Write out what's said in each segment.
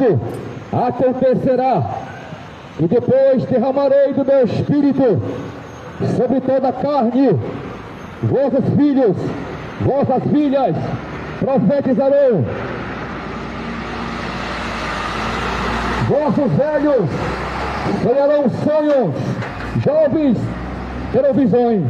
Espírito, acontecerá que depois derramarei do meu Espírito sobre toda a carne. Vossos filhos, vossas filhas profetizarão, vossos velhos sonharão sonhos, jovens terão visões.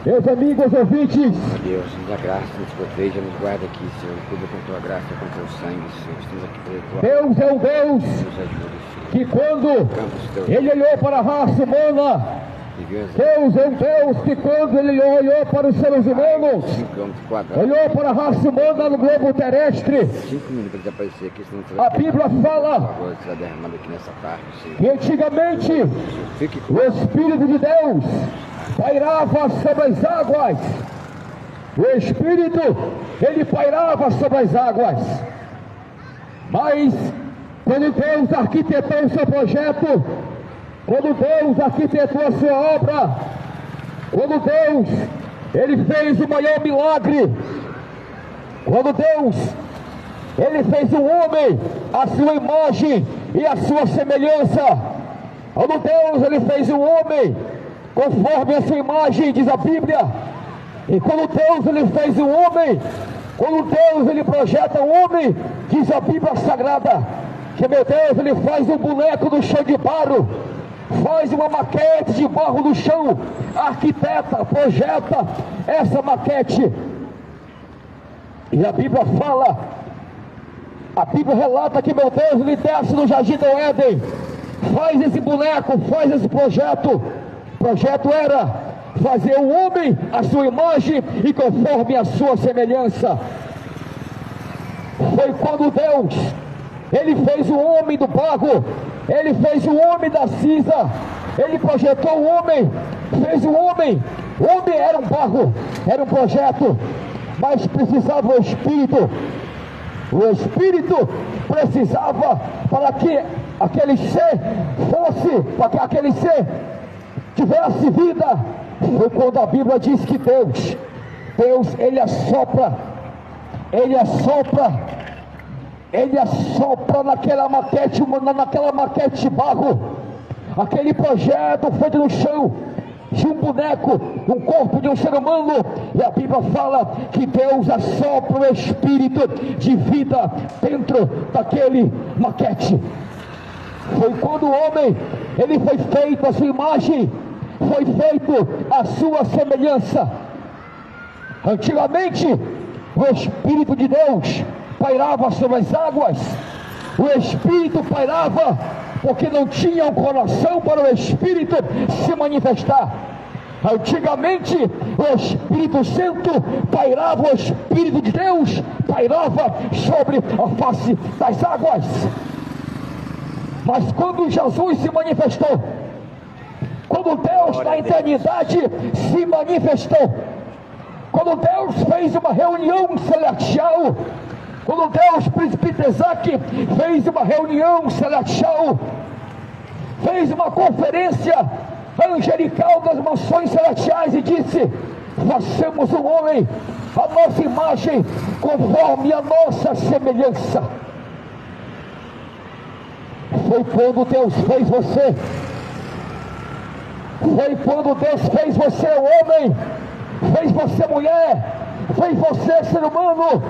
Meus amigos ouvintes, Deus, nos dá graça, nos proteja, nos guarda aqui, Senhor, nos cubra com tua graça, com teu sangue, Senhor. Estamos aqui pela tua Deus é um Deus nos ajuda, Senhor. que quando Ele olhou para a raça humana, Deus é um Deus que quando Ele olhou para os seres humanos, olhou para a raça humana no globo terrestre, 5 minutos para desaparecer aqui, senão você vai a Bíblia fala agora será derramado aqui nessa tarde, Senhor. que antigamente o Espírito de Deus pairava sobre as águas. O Espírito, ele pairava sobre as águas. Mas quando Deus arquitetou o seu projeto, quando Deus arquitetou a sua obra, quando Deus, ele fez o maior milagre, quando Deus, ele fez o homem a sua imagem e a sua semelhança, quando Deus, ele fez o homem conforme a sua imagem, diz a Bíblia, e quando Deus, ele fez o homem, quando Deus, ele projeta o homem, diz a Bíblia Sagrada, que meu Deus, ele faz um boneco do chão de barro, faz uma maquete de barro no chão, arquiteta, projeta essa maquete, e a Bíblia fala, a Bíblia relata que meu Deus, ele desce no jardim do Éden, faz esse boneco, faz esse projeto. O projeto era fazer o homem a sua imagem e conforme a sua semelhança. Foi quando Deus, ele fez o homem do barro, ele fez o homem da cinza, ele projetou o homem, fez o homem era um barro, era um projeto, mas precisava o Espírito precisava para que aquele ser fosse, para que aquele ser tivesse vida. Foi quando a Bíblia diz que Deus, ele assopra naquela maquete humana, naquela maquete de barro, aquele projeto feito no chão, de um boneco, um corpo de um ser humano, e a Bíblia fala que Deus assopra o Espírito de vida dentro daquele maquete. Foi quando o homem, ele foi feito a sua imagem, foi feito a sua semelhança. Antigamente, o Espírito de Deus pairava sobre as águas, o Espírito pairava, porque não tinha um coração para o Espírito se manifestar. Antigamente, o Espírito Santo pairava, o Espírito de Deus pairava sobre a face das águas. Mas quando Jesus se manifestou, quando Deus na eternidade se manifestou, quando Deus fez uma reunião celestial, quando Deus, príncipe Isaac, fez uma reunião celestial, fez uma conferência angelical das mansões celestiais e disse: façamos um homem a nossa imagem, conforme a nossa semelhança. Foi quando Deus fez você, foi quando Deus fez você homem, fez você mulher, fez você ser humano.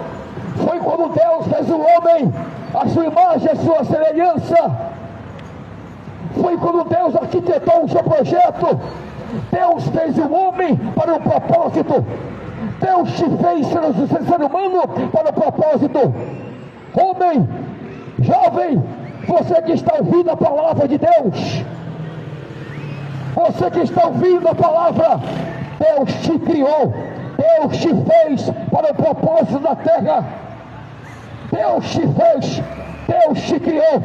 Foi quando Deus fez o homem a sua imagem, a sua semelhança. Foi quando Deus arquitetou o seu projeto. Deus fez o homem para um propósito. Deus te fez ser humano para um propósito. Homem, jovem, você que está ouvindo a palavra de Deus, você que está ouvindo a palavra, Deus te criou, Deus te fez para o propósito da terra. Deus te fez, Deus te criou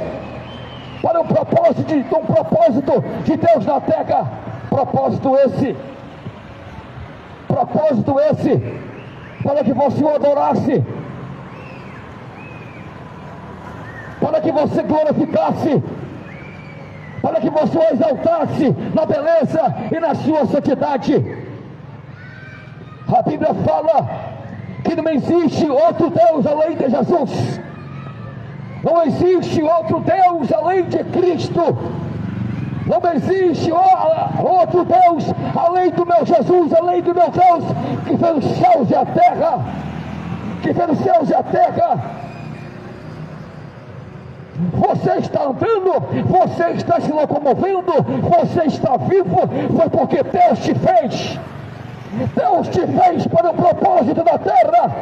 para um propósito de Deus na terra. Propósito esse para que você o adorasse, para que você glorificasse, para que você o exaltasse na beleza e na sua santidade. A Bíblia fala que não existe outro Deus além de Jesus. Não existe outro Deus além de Cristo. Não existe outro Deus além do meu Jesus, além do meu Deus que fez os céus e a terra. Que fez os céus e a terra. Você está andando, você está se locomovendo, você está vivo, foi porque Deus te fez. Deus te fez para o propósito da terra.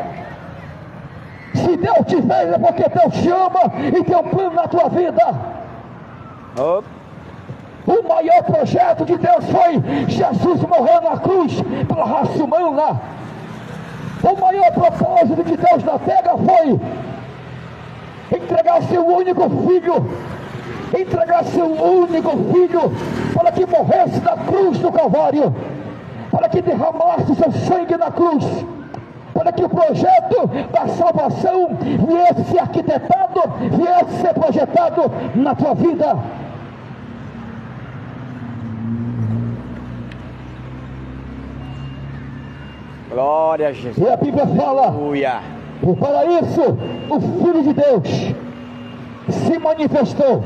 Se Deus te fez é porque Deus te ama e tem um plano na tua vida. O maior projeto de Deus foi Jesus morrer na cruz pela raça humana. O maior propósito de Deus na terra foi entregar seu único filho, para que morresse na cruz do Calvário, para que derramasse seu sangue na cruz, para que o projeto da salvação viesse ser arquitetado, viesse ser projetado na tua vida. Glória a Jesus. E a Bíblia fala, Aleluia. e para isso o Filho de Deus se manifestou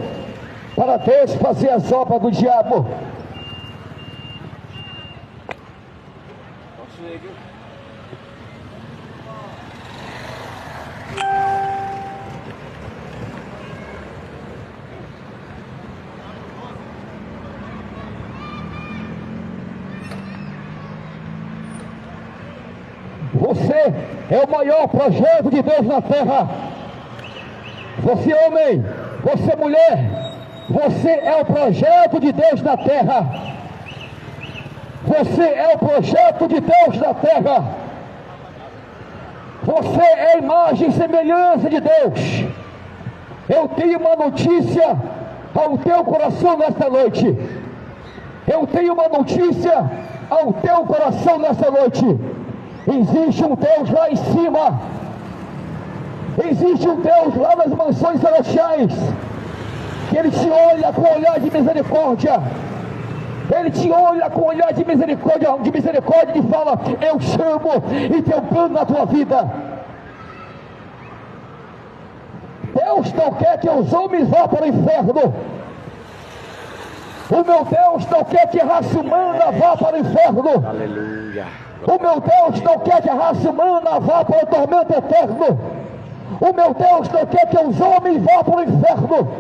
para desfazer as obras do diabo. Você é o maior projeto de Deus na terra. Você homem, você mulher, você é o projeto de Deus na terra. Você é o projeto de Deus na terra. Você é a imagem e semelhança de Deus. Eu tenho uma notícia ao teu coração nesta noite. Eu tenho uma notícia ao teu coração nesta noite. Existe um Deus lá em cima. Existe um Deus lá nas mansões celestiais. Que Ele te olha com um olhar de misericórdia. Ele te olha com um olhar de misericórdia e fala: eu chamo e tenho um plano na tua vida. Deus não quer que os homens vá para o inferno. O meu Deus não quer que a raça humana vá para o inferno. Aleluia. O meu Deus não quer que a raça humana vá para o tormento eterno. O meu Deus não quer que os homens vá para o inferno.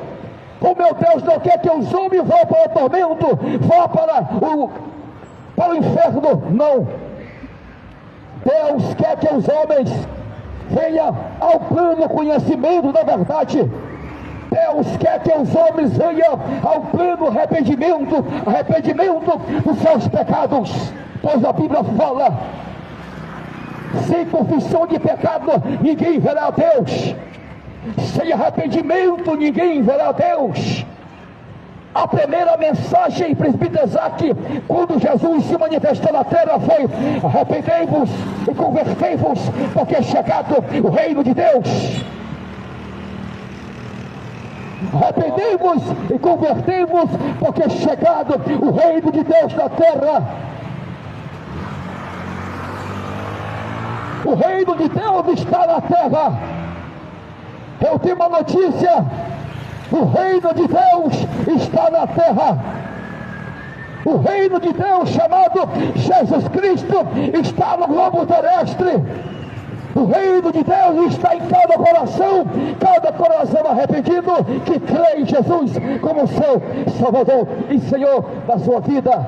O meu Deus não quer que os homens vá para o tormento, vá para o inferno. Não. Deus quer que os homens venham ao pleno conhecimento da verdade. Deus quer que os homens venham ao pleno arrependimento dos seus pecados. Pois a Bíblia fala: sem confissão de pecado ninguém verá a Deus. Sem arrependimento ninguém verá a Deus. A primeira mensagem em presbítero Isaac, quando Jesus se manifestou na terra, foi: arrependei-vos e convertei-vos, porque é chegado o reino de Deus. Arrependei-vos e convertei-vos, porque é chegado o reino de Deus na terra. O reino de Deus está na terra. Eu tenho uma notícia: o reino de Deus está na terra. O reino de Deus, chamado Jesus Cristo, está no globo terrestre. O reino de Deus está em cada coração arrependido que crê em Jesus como seu Salvador e Senhor da sua vida.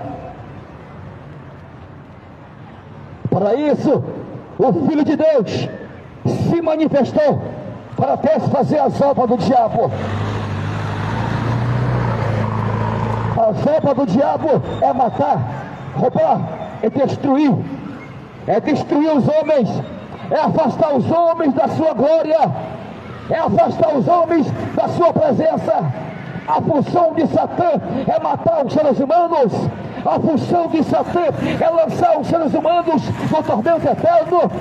Para isso, o Filho de Deus se manifestou para desfazer as obras do diabo. As obras do diabo é matar, roubar, é destruir os homens, é afastar os homens da sua glória, é afastar os homens da sua presença. A função de Satã é matar os seres humanos. A função de Satã é lançar os seres humanos no tormento eterno.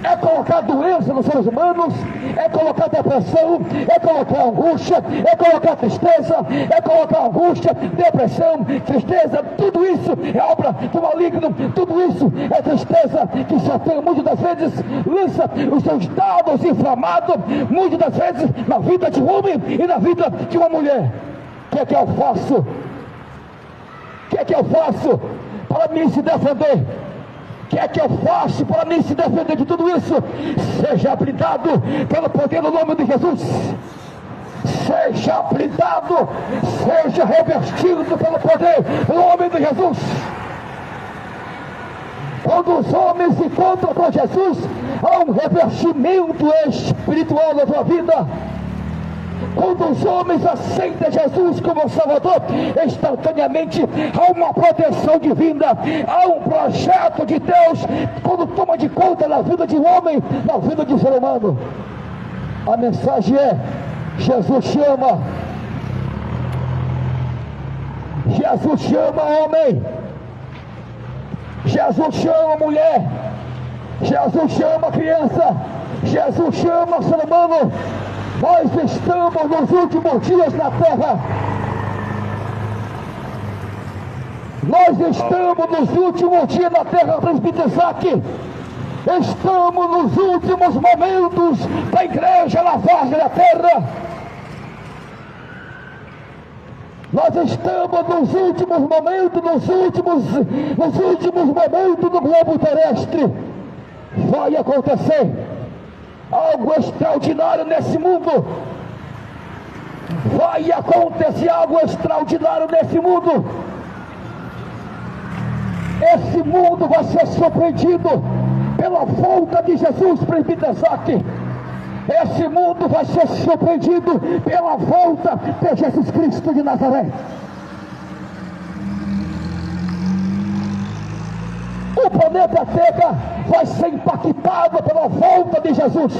é colocar doença nos seres humanos, é colocar depressão, é colocar angústia, é colocar tristeza, é colocar angústia, depressão, tristeza. Tudo isso é obra do maligno, tudo isso é tristeza que Satã muitas das vezes lança os seus dados inflamados, muitas das vezes na vida de um homem e na vida de uma mulher. O que é eu faço? O que é eu faço para mim se defender? O que é que eu faço para mim se defender de tudo isso? Seja blindado pelo poder do nome de Jesus. Seja blindado, seja revestido pelo poder do nome de Jesus. Quando os homens se encontram com Jesus, há um revestimento espiritual na tua vida. Quando os homens aceitam Jesus como Salvador, instantaneamente há uma proteção divina, há um projeto de Deus, quando toma de conta na vida de um homem, na vida de um ser humano. A mensagem é: Jesus chama. Jesus chama homem. Jesus chama mulher. Jesus chama criança. Jesus chama ser humano. Nós estamos nos últimos dias na terra. Nós estamos nos últimos dias na terra, presbítero Isaac. Estamos nos últimos momentos da igreja na face da terra. Nós estamos nos últimos momentos, nos últimos momentos do globo terrestre. Vai acontecer algo extraordinário nesse mundo. Vai acontecer algo extraordinário nesse mundo. Esse mundo vai ser surpreendido pela volta de Jesus, presbítero Isaac. Esse mundo vai ser surpreendido pela volta de Jesus Cristo de Nazaré. O planeta Terra vai ser impactado pela volta de Jesus.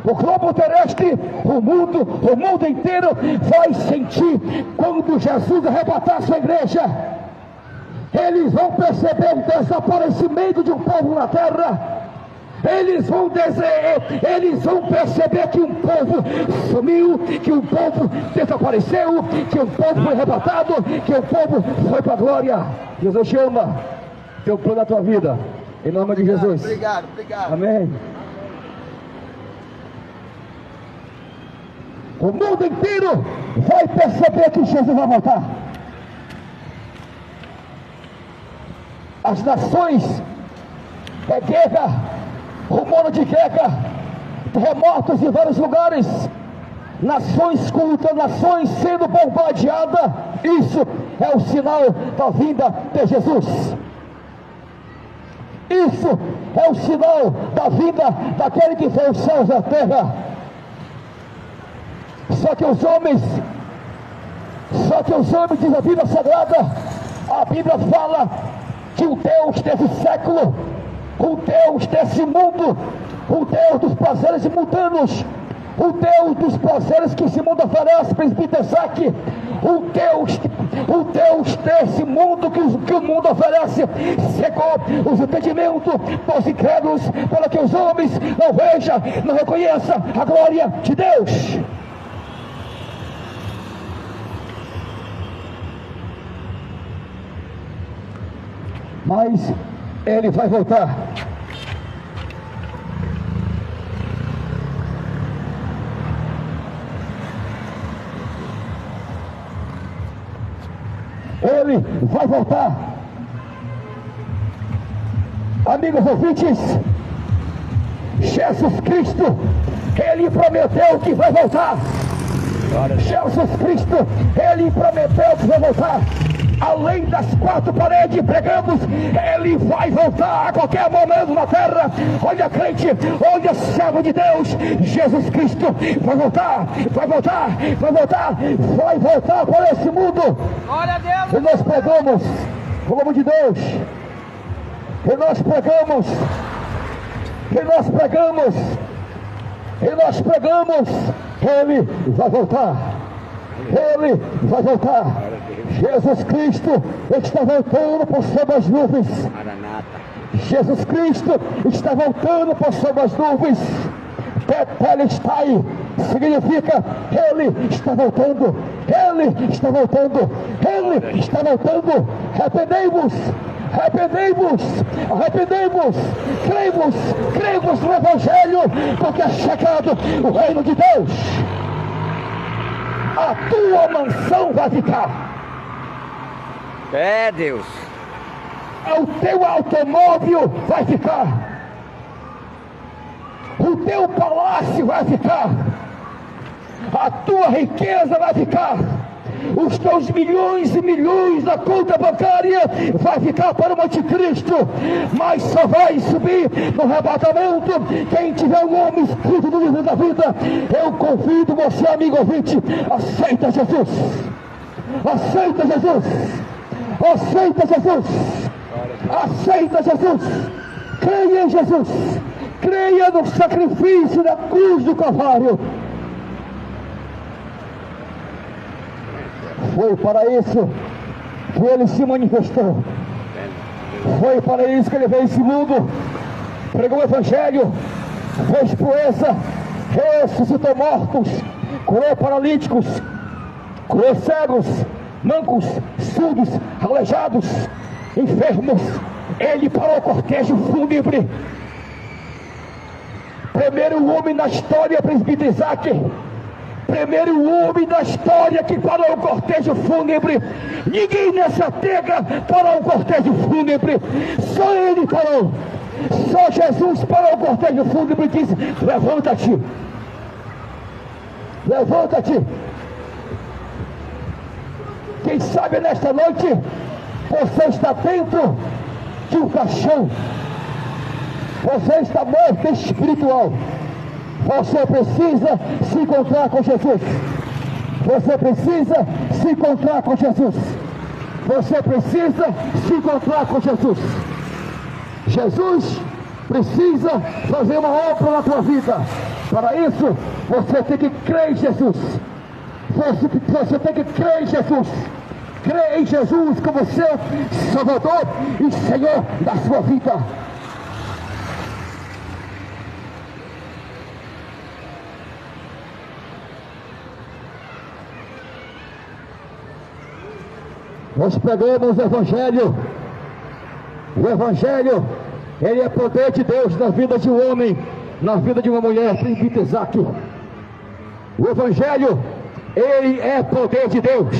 O globo terrestre, o mundo inteiro vai sentir quando Jesus arrebatar sua igreja. Eles vão perceber o desaparecimento de um povo na terra. Eles vão perceber que um povo sumiu, que um povo desapareceu, que um povo foi arrebatado, que um povo foi para a glória. Jesus chama. Teu plano da tua vida, em nome de Jesus. Obrigado. Amém. O mundo inteiro vai perceber que Jesus vai voltar. As nações, guerra, rumor de guerra, terremotos em vários lugares, nações contra nações sendo bombardeadas. Isso é o sinal da vinda de Jesus. Isso é o sinal da vida daquele que fez os céus e a terra. Só que os homens, diz a Bíblia Sagrada, a Bíblia fala que o Deus desse século, o Deus desse mundo, o Deus dos prazeres mundanos, o Deus dos prazeres que esse mundo oferece, presbítero Isaac, o Deus desse mundo que o mundo oferece, cegou os entendimentos dos incrédulos, para que os homens não vejam, não reconheçam a glória de Deus. Mas ele vai voltar. Ele vai voltar. Amigos ouvintes, Jesus Cristo, ele prometeu que vai voltar. Jesus Cristo, ele prometeu que vai voltar. Além das quatro paredes pregamos, ele vai voltar a qualquer momento na terra. Olha, crente, olha, servo de Deus, Jesus Cristo vai voltar para esse mundo. Glória a Deus. E nós pregamos o nome de Deus. E nós pregamos. Ele vai voltar. Ele vai voltar. Jesus Cristo está voltando por sobre as nuvens. Jesus Cristo está voltando por sobre as nuvens. Tetelestai significa Ele está voltando, Ele está voltando, Ele está voltando. Arrependei-vos, arrependei-vos, arrependei-vos, cremos no Evangelho, porque é chegado o reino de Deus. A tua mansão vai ficar. É, Deus. O teu automóvel vai ficar. O teu palácio vai ficar. A tua riqueza vai ficar. Os teus milhões e milhões da conta bancária vai ficar para o anticristo. Mas só vai subir no arrebatamento quem tiver o nome escrito no livro da vida. Eu convido você, amigo ouvinte, aceita Jesus. Aceita Jesus. Aceita Jesus. Aceita Jesus. Creia em Jesus. Creia no sacrifício da cruz do Calvário. Foi para isso que ele se manifestou. Foi para isso que ele veio a esse mundo. Pregou o Evangelho, fez proeza, ressuscitou mortos, curou paralíticos, curou cegos, mancos, surdos, aleijados, enfermos. Ele parou o cortejo fúnebre. Primeiro homem na história, presbítero Isaac. Primeiro homem da história que parou o cortejo fúnebre. Ninguém nessa terra parou o cortejo fúnebre. Só ele parou. Só Jesus parou o cortejo fúnebre e disse: levanta-te. Levanta-te. Quem sabe nesta noite você está dentro de um caixão. Você está morto espiritual. Você precisa se encontrar com Jesus. Você precisa se encontrar com Jesus. Você precisa se encontrar com Jesus. Jesus precisa fazer uma obra na tua vida. Para isso, você tem que crer em Jesus. Você tem que crer em Jesus. Crer em Jesus como seu Salvador e Senhor da sua vida. Nós pregamos o Evangelho. O Evangelho, ele é poder de Deus na vida de um homem, na vida de uma mulher, presbítero Isaac. O Evangelho, ele é poder de Deus.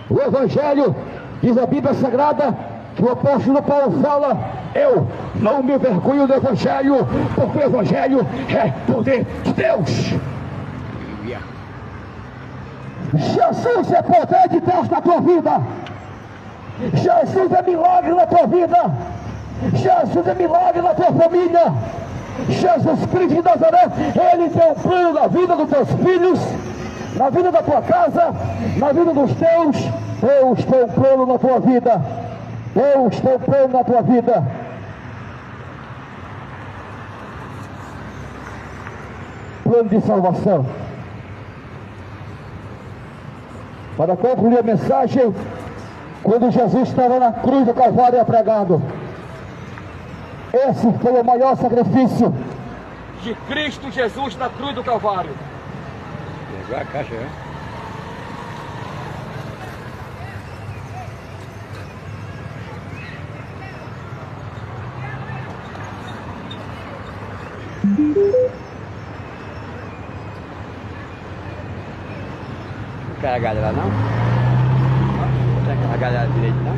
O Evangelho, diz a Bíblia Sagrada, que o apóstolo Paulo fala: eu não me vergonho do Evangelho, porque o Evangelho é poder de Deus. Jesus é poder de Deus na tua vida. Jesus é milagre na tua vida. Jesus é milagre na tua família. Jesus Cristo de Nazaré, Ele tem um plano na vida dos teus filhos, na vida da tua casa, na vida dos teus. Deus tem um plano na tua vida. Deus tem um plano na tua vida. Plano de salvação. Para concluir a mensagem, quando Jesus estava na cruz do Calvário é pregado, esse foi o maior sacrifício de Cristo Jesus na cruz do Calvário. Pegou a caixa, né? Não quer a galera não? Não quer a galera direito não?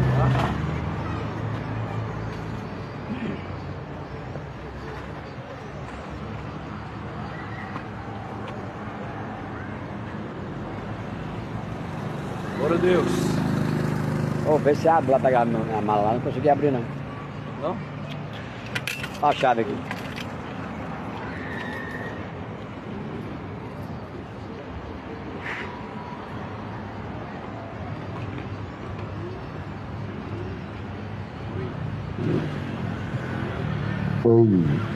Glória a Deus. Ô, vê se abre lá, pegar a mala lá, não consegui abrir não. Não? Olha a chave aqui.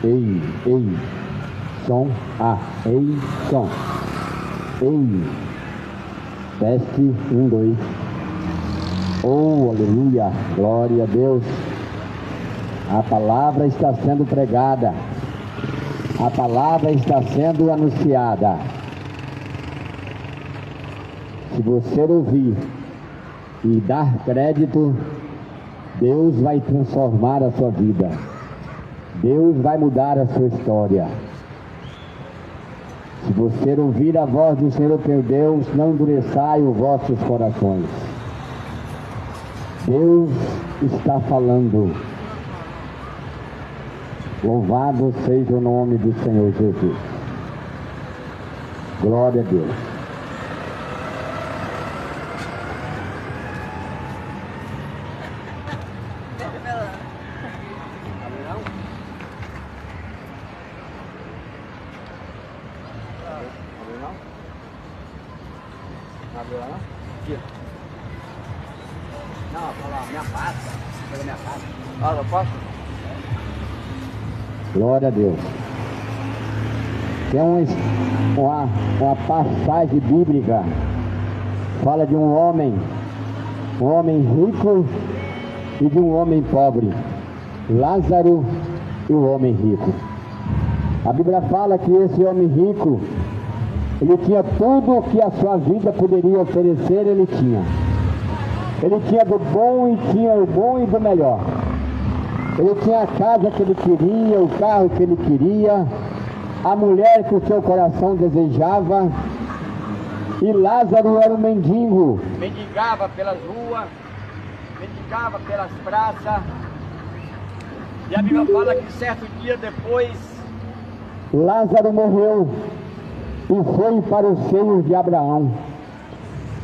Ei, som, som, teste, 1, 2, oh, aleluia, glória a Deus, A palavra está sendo pregada. A palavra está sendo anunciada. Se você ouvir e dar crédito, Deus vai transformar a sua vida. Deus vai mudar a sua história. Se você ouvir a voz do Senhor teu Deus, não endureçai os vossos corações. Deus está falando. Louvado seja o nome do Senhor Jesus. Glória a Deus. Glória a Deus. Tem uma passagem bíblica, fala de um homem rico e de um homem pobre, Lázaro e o homem rico. A Bíblia fala que esse homem rico, ele tinha tudo que a sua vida poderia oferecer, ele tinha. Ele tinha do bom e tinha o bom e do melhor. Ele tinha a casa que ele queria, o carro que ele queria, a mulher que o seu coração desejava. E Lázaro era um mendigo. Mendigava pelas ruas, mendigava pelas praças. E a Bíblia fala que certo dia depois, Lázaro morreu e foi para os seios de Abraão.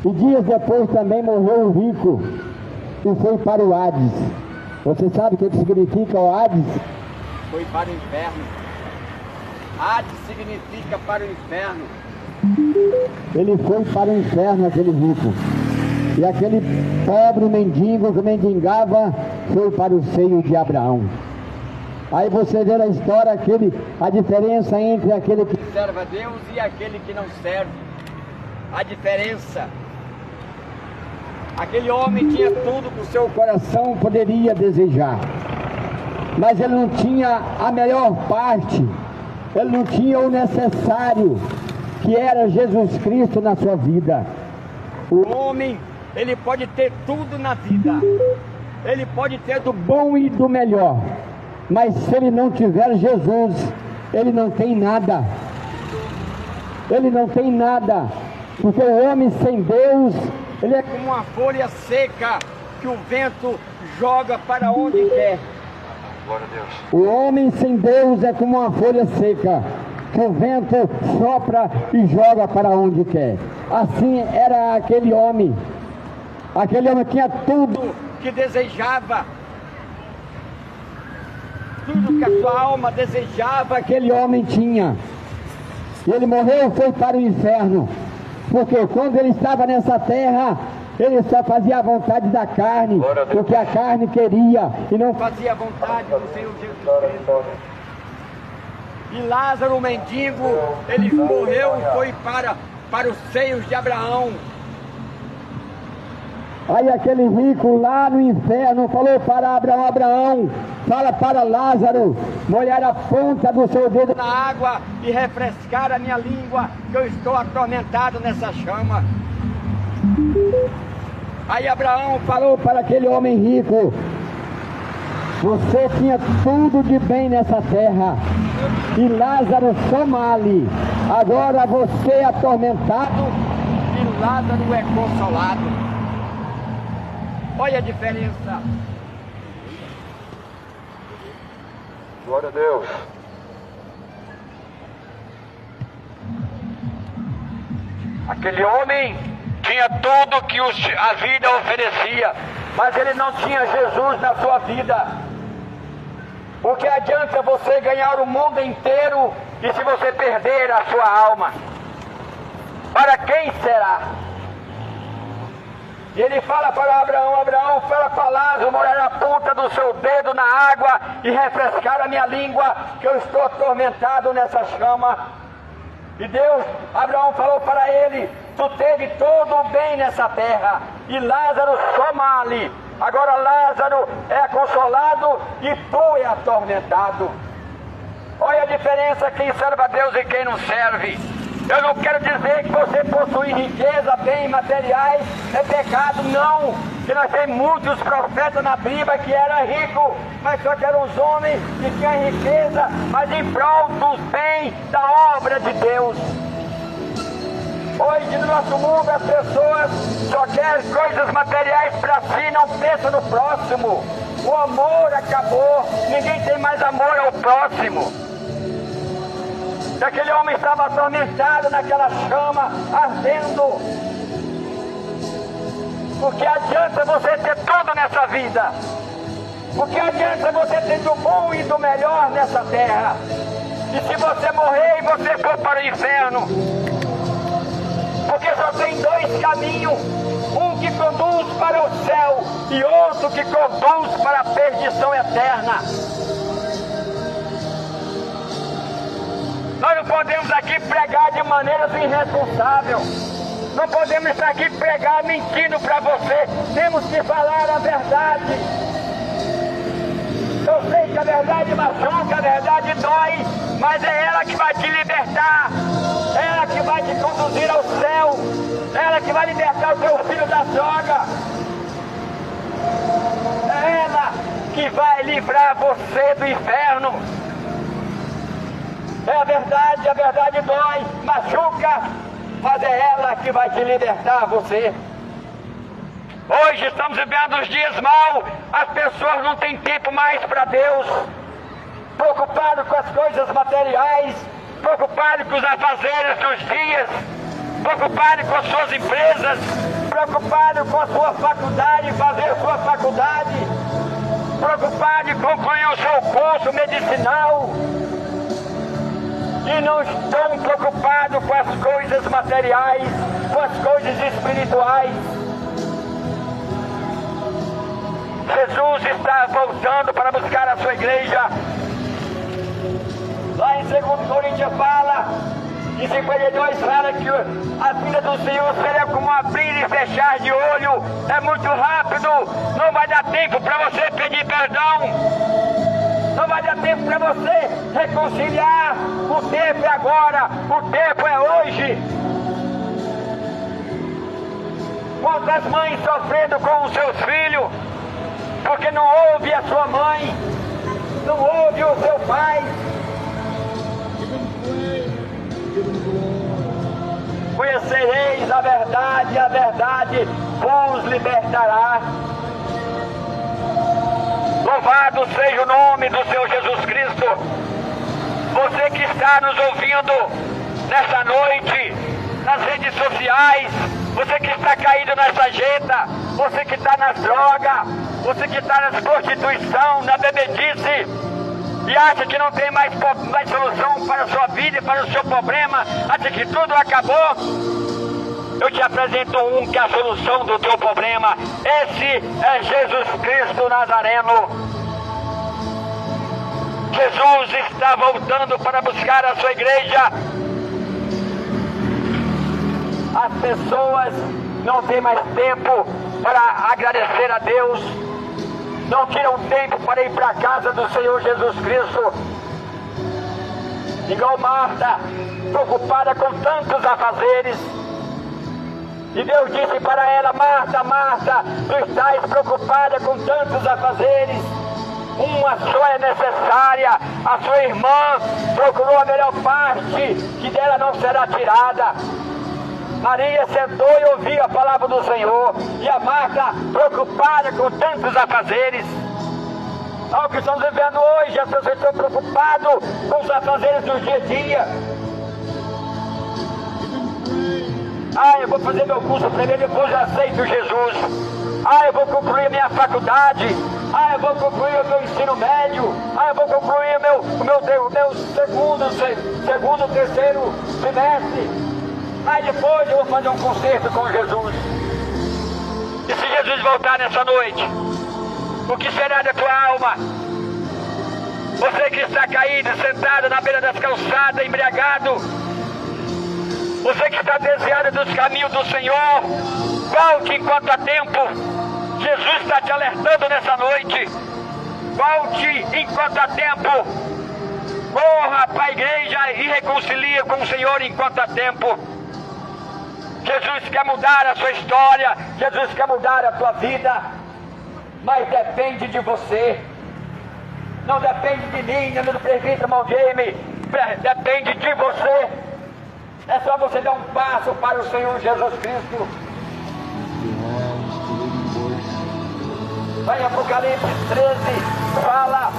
E dias depois também morreu o rico e foi para o Hades. Você sabe o que significa o Hades? foi para o inferno. Hades significa para o inferno. Ele foi para o inferno, aquele rico. E aquele pobre mendigo que mendigava foi para o seio de Abraão. Aí você vê na história a diferença entre aquele que serve a Deus e aquele que não serve. A diferença. Aquele homem tinha tudo que o seu coração poderia desejar, mas ele não tinha a melhor parte, ele não tinha o necessário, que era Jesus Cristo na sua vida. O homem, ele pode ter tudo na vida, ele pode ter do bom e do melhor, mas se ele não tiver Jesus, ele não tem nada. Ele não tem nada, porque o homem sem Deus, ele é como uma folha seca que o vento joga para onde quer. Glória a Deus. O homem sem Deus é como uma folha seca que o vento sopra e joga para onde quer. Assim era aquele homem. Aquele homem tinha tudo que desejava. Tudo que a sua alma desejava, aquele homem tinha. E ele morreu, foi para o inferno. Porque quando ele estava nessa terra, ele só fazia a vontade da carne, porque a carne queria, e não fazia a vontade do Senhor Jesus Cristo. E Lázaro, o mendigo, ele morreu e foi para os seios de Abraão. Aí aquele rico lá no inferno falou para Abraão: Abraão, fala para Lázaro molhar a ponta do seu dedo na água e refrescar a minha língua, que eu estou atormentado nessa chama. Aí Abraão falou para aquele homem rico: você tinha tudo de bem nessa terra, e Lázaro só male. Agora você é atormentado e Lázaro é consolado. Olha a diferença. Glória a Deus. Aquele homem tinha tudo que a vida oferecia, mas ele não tinha Jesus na sua vida. O que adianta você ganhar o mundo inteiro e se você perder a sua alma? Para quem será? E ele fala para Abraão: Abraão, fala para Lázaro molhar a ponta do seu dedo na água e refrescar a minha língua, que eu estou atormentado nessa chama. E Deus, Abraão falou para ele: tu teve todo o bem nessa terra, e Lázaro só male. Agora Lázaro é consolado e tu é atormentado. Olha a diferença, quem serve a Deus e quem não serve. Eu não quero dizer que você possuir riqueza, bens materiais, é pecado, não. Que nós temos muitos profetas na Bíblia que eram ricos, mas só que eram os homens que tinham riqueza, mas em prol dos bens da obra de Deus. Hoje no nosso mundo as pessoas só querem coisas materiais para si, não pensam no próximo. O amor acabou, ninguém tem mais amor ao próximo. Aquele homem estava atormentado naquela chama, ardendo. Porque adianta você ter tudo nessa vida? Porque adianta você ter do bom e do melhor nessa terra? E se você morrer e você for para o inferno? Porque só tem dois caminhos, um que conduz para o céu e outro que conduz para a perdição eterna. Nós não podemos aqui pregar de maneira irresponsável. Não podemos estar aqui pregar mentindo para você. Temos que falar a verdade. Eu sei que a verdade machuca, a verdade dói, mas é ela que vai te libertar. É ela que vai te conduzir ao céu. É ela que vai libertar o teu filho da droga. É ela que vai livrar você do inferno. É a verdade dói, machuca, mas é ela que vai te libertar, você. Hoje estamos vivendo os dias maus, as pessoas não têm tempo mais para Deus, preocupado com as coisas materiais, preocupado com os afazeres dos dias, preocupado com as suas empresas, preocupado com a sua faculdade, fazer sua faculdade, preocupado em concluir o seu curso medicinal. E não estão preocupados com as coisas materiais, com as coisas espirituais. Jesus está voltando para buscar a sua igreja. Lá em 2 Coríntios fala, em 52 fala que a vida do Senhor será como abrir e fechar de olho. É muito rápido, não vai dar tempo para você pedir perdão. Não vai dar tempo para você reconciliar. O tempo é agora, o tempo é hoje. Quantas mães sofrendo com os seus filhos, porque não ouve a sua mãe, não ouve o seu pai. Conhecereis a verdade vos libertará. Louvado seja o nome do Senhor Jesus Cristo. Você que está nos ouvindo nessa noite, nas redes sociais, você que está caído nessa jeta, você que está nas drogas, você que está na prostituição, na bebedice, e acha que não tem mais solução para a sua vida e para o seu problema, acha que tudo acabou. Eu te apresento um que é a solução do teu problema. Esse é Jesus Cristo Nazareno. Jesus está voltando para buscar a sua igreja. As pessoas não têm mais tempo para agradecer a Deus. Não tiram tempo para ir para a casa do Senhor Jesus Cristo. Igual Marta, preocupada com tantos afazeres. E Deus disse para ela: Marta, Marta, tu estás preocupada com tantos afazeres. Uma só é necessária. A sua irmã procurou a melhor parte, que dela não será tirada. Maria sentou e ouviu a palavra do Senhor. E a Marta, preocupada com tantos afazeres. Olha o que estamos vivendo hoje. As pessoas estão preocupadas com os afazeres do dia a dia. Eu vou fazer meu curso primeiro, depois eu aceito Jesus. Eu vou concluir minha faculdade. Eu vou concluir o meu ensino médio. Eu vou concluir o meu segundo, terceiro semestre. Depois eu vou fazer um concerto com Jesus. E se Jesus voltar nessa noite, o que será da tua alma? Você que está caído, sentado na beira das calçadas, embriagado. Você que está desviado dos caminhos do Senhor, volte enquanto há tempo. Jesus está te alertando nessa noite. Volte enquanto há tempo. Corra para a igreja e reconcilie com o Senhor enquanto há tempo. Jesus quer mudar a sua história. Jesus quer mudar a tua vida. Mas depende de você. Não depende de mim, nem do prefeito irmão Jamie. Depende de você. É só você dar um passo para o Senhor Jesus Cristo. Vai em Apocalipse 13, fala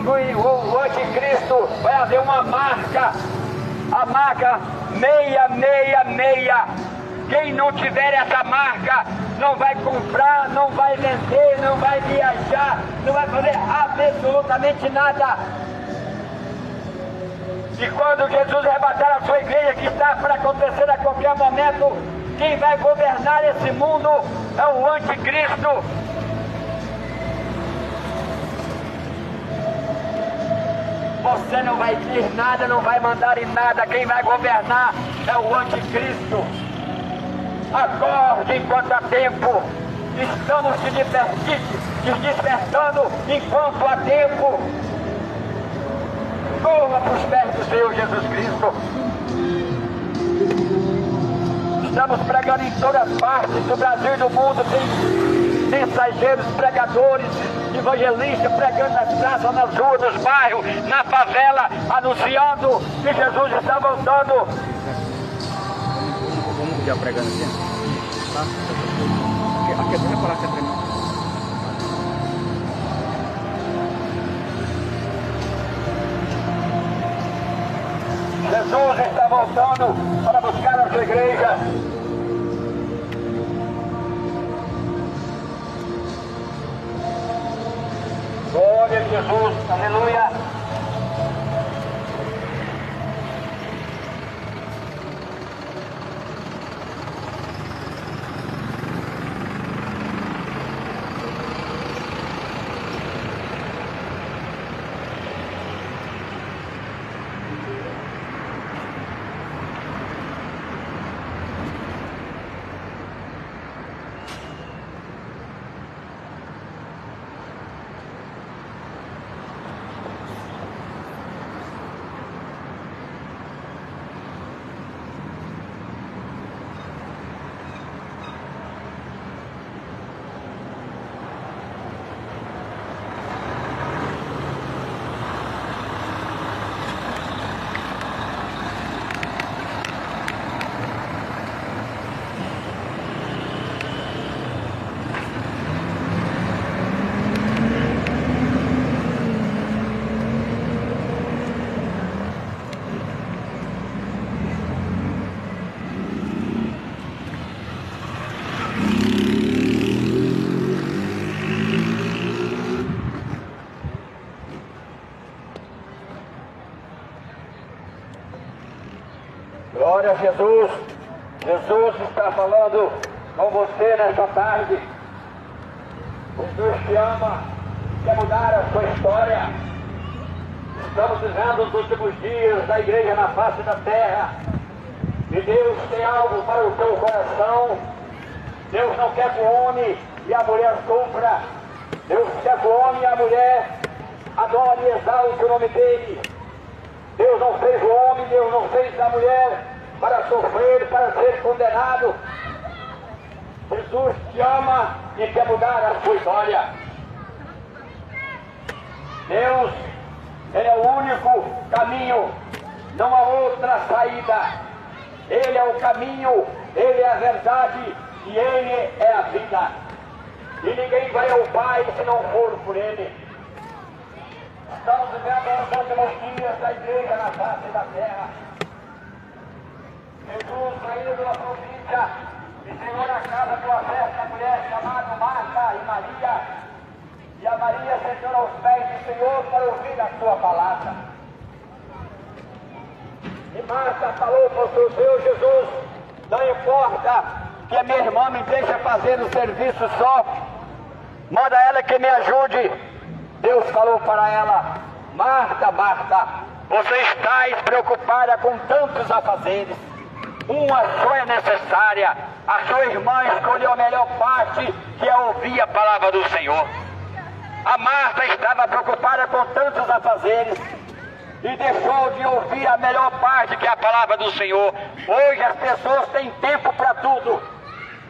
o anticristo vai haver uma marca, a marca 666. Quem não tiver essa marca não vai comprar, não vai vender, não vai viajar, não vai fazer absolutamente nada. E quando Jesus arrebatar a sua igreja, que está para acontecer a qualquer momento, quem vai governar esse mundo é o anticristo. Você não vai ter nada, não vai mandar em nada. Quem vai governar é o anticristo. Acorde enquanto há tempo. Estamos se despertando enquanto há tempo. Corra para os pés do Senhor Jesus Cristo. Estamos pregando em todas partes do Brasil e do mundo. Tem mensageiros, pregadores, evangelistas pregando nas praças, nas ruas, nos bairros, na favela, anunciando que Jesus está voltando. Vamos já pregando aqui? Tá? Aqui é falar que é tremendo. Jesus está voltando para buscar a sua igreja. Glória a Jesus, aleluia. Glória a Jesus. Jesus está falando com você nesta tarde. Jesus te ama, quer mudar a sua história. Estamos vivendo os últimos dias da igreja na face da terra. E Deus tem algo para o teu coração. Deus não quer que o homem e a mulher sofra. Deus quer que o homem e a mulher adore e exalte o nome dele. Deus não fez o homem, Deus não fez a mulher para sofrer, para ser condenado. Jesus te ama e quer mudar a sua história. Deus, Ele é o único caminho, não há outra saída. Ele é o caminho, Ele é a verdade e Ele é a vida. E ninguém vai ao Pai se não for por Ele. Estamos vivendo os últimos dias da igreja na face da terra. Jesus saiu da província e chegou na casa de uma certa mulher chamada Marta e Maria. E a Maria sentou aos pés do Senhor para ouvir a sua palavra. E Marta falou para o Senhor Jesus: não importa que a minha irmã me deixe fazer o serviço só, manda ela que me ajude. Deus falou para ela: Marta, Marta, você está preocupada com tantos afazeres. uma só é necessária. A sua irmã escolheu a melhor parte, que é ouvir a palavra do Senhor. A Marta estava preocupada com tantos afazeres e deixou de ouvir a melhor parte, que é a palavra do Senhor. Hoje as pessoas têm tempo para tudo.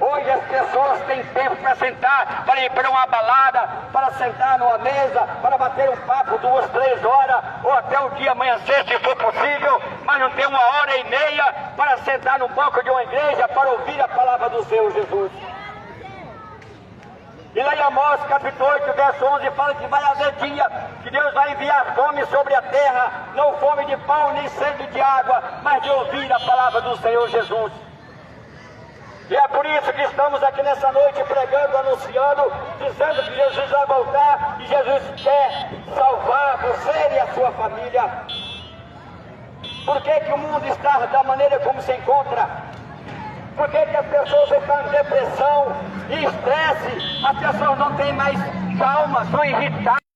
Hoje as pessoas têm tempo para sentar, para ir para uma balada, para sentar numa mesa, para bater um papo 2, 3 horas, ou até o dia amanhecer, se for possível, mas não tem 1h30 para sentar no banco de uma igreja para ouvir a palavra do Senhor Jesus. E lá em Amós, capítulo 8, verso 11, fala que vai haver dia que Deus vai enviar fome sobre a terra, não fome de pão nem sede de água, mas de ouvir a palavra do Senhor Jesus. E é por isso que estamos aqui nessa noite pregando, anunciando, dizendo que Jesus vai voltar e Jesus quer salvar você e a sua família. Por que que o mundo está da maneira como se encontra? Por que que as pessoas estão em depressão e estresse? As pessoas não têm mais calma, estão irritadas.